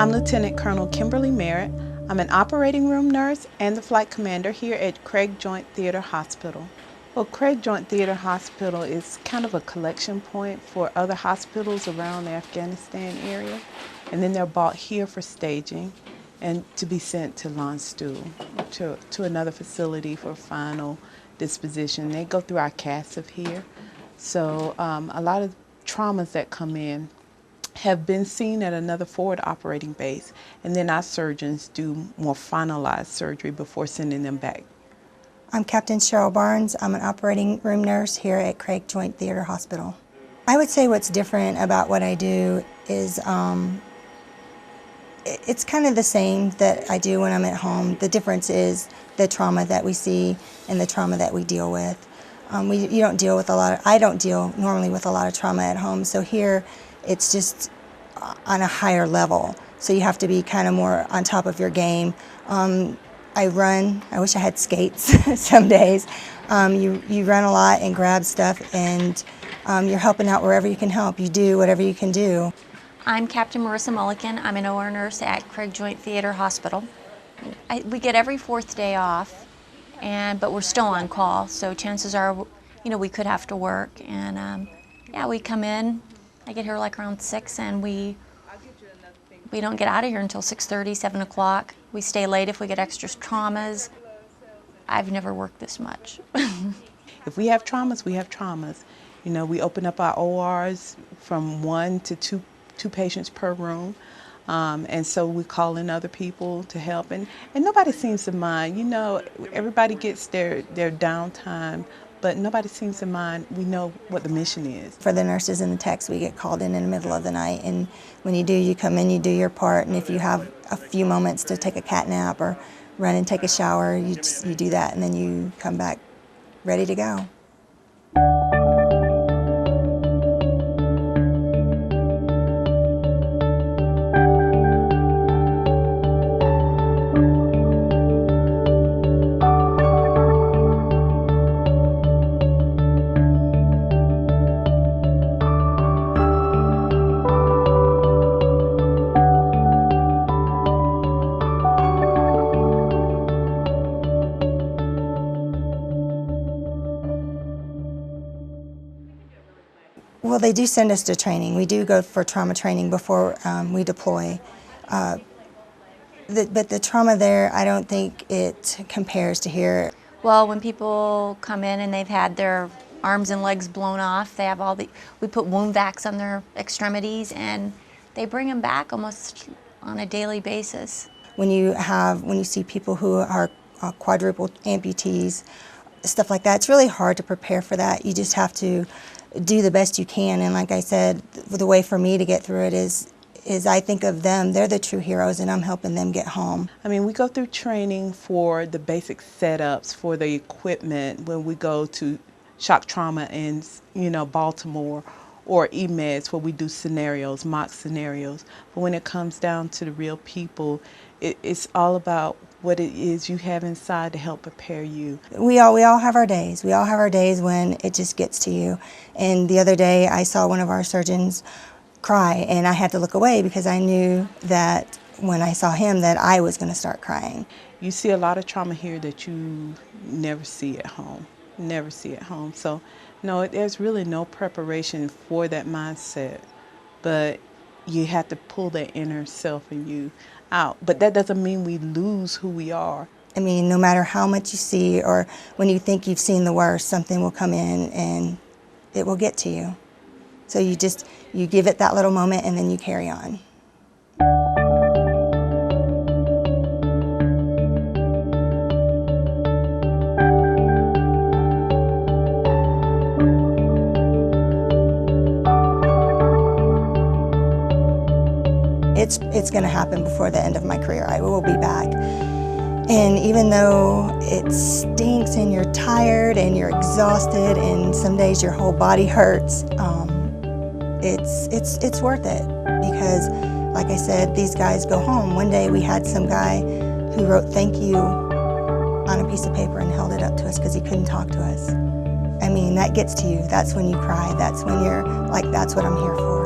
I'm Lieutenant Colonel Kimberly Merritt. I'm an operating room nurse and the flight commander here at Craig Joint Theater Hospital. Well, Craig Joint Theater Hospital is kind of a collection point for other hospitals around the Afghanistan area, and then they're brought here for staging and to be sent to Lanstu, to another facility for final disposition. They go through our CASF here, so a lot of traumas that come in have been seen at another forward operating base, and then our surgeons do more finalized surgery before sending them back. I'm Captain Cheryl Barnes. I'm an operating room nurse here at Craig Joint Theater Hospital. I would say what's different about what I do is it's kind of the same that I do when I'm at home. The difference is the trauma that we see and the trauma that we deal with. You don't deal with I don't deal normally with a lot of trauma at home, so here it's just on a higher level. So you have to be kind of more on top of your game. I run. I wish I had skates some days. You run a lot and grab stuff, and you're helping out wherever you can help. You do whatever you can do. I'm Captain Marissa Mulligan. I'm an OR nurse at Craig Joint Theater Hospital. We get every 4th day off, but we're still on call, so chances are, we could have to work. And yeah, we come in. I get here like around 6, and we don't get out of here until 6:30, 7 o'clock. We stay late if we get extra traumas. I've never worked this much. If we have traumas, we have traumas. We open up our ORs from 1 to 2 patients per room. And so we call in other people to help, and nobody seems to mind. Everybody gets their downtime, but nobody seems to mind. We know what the mission is. For the nurses and the techs, we get called in the middle of the night, and when you do, you come in, you do your part, and if you have a few moments to take a cat nap or run and take a shower, you do that, and then you come back ready to go. Well, they do send us to training. We do go for trauma training before we deploy. But the trauma there, I don't think it compares to here. Well, when people come in and they've had their arms and legs blown off, they have we put wound vacs on their extremities, and they bring them back almost on a daily basis. When you see people who are quadruple amputees, stuff like that, it's really hard to prepare for that. You just have to do the best you can, and like I said, the way for me to get through it is I think of them. They're the true heroes, and I'm helping them get home. We go through training for the basic setups, for the equipment when we go to shock trauma in Baltimore, or EMEDS, where we do scenarios, mock scenarios. But when it comes down to the real people, it's all about what it is you have inside to help prepare you. We all have our days. We all have our days when it just gets to you. And the other day I saw one of our surgeons cry, and I had to look away because I knew that when I saw him that I was going to start crying. You see a lot of trauma here that you never see at home. Never see at home. So no, there's really no preparation for that mindset, but you have to pull that inner self in you out. But that doesn't mean we lose who we are. No matter how much you see, or when you think you've seen the worst, something will come in and it will get to you. So you give it that little moment, and then you carry on. It's going to happen before the end of my career. I will be back. And even though it stinks and you're tired and you're exhausted and some days your whole body hurts, it's worth it, because like I said, these guys go home. One day we had some guy who wrote "thank you" on a piece of paper and held it up to us because he couldn't talk to us. That gets to you. That's when you cry. That's when you're like, that's what I'm here for.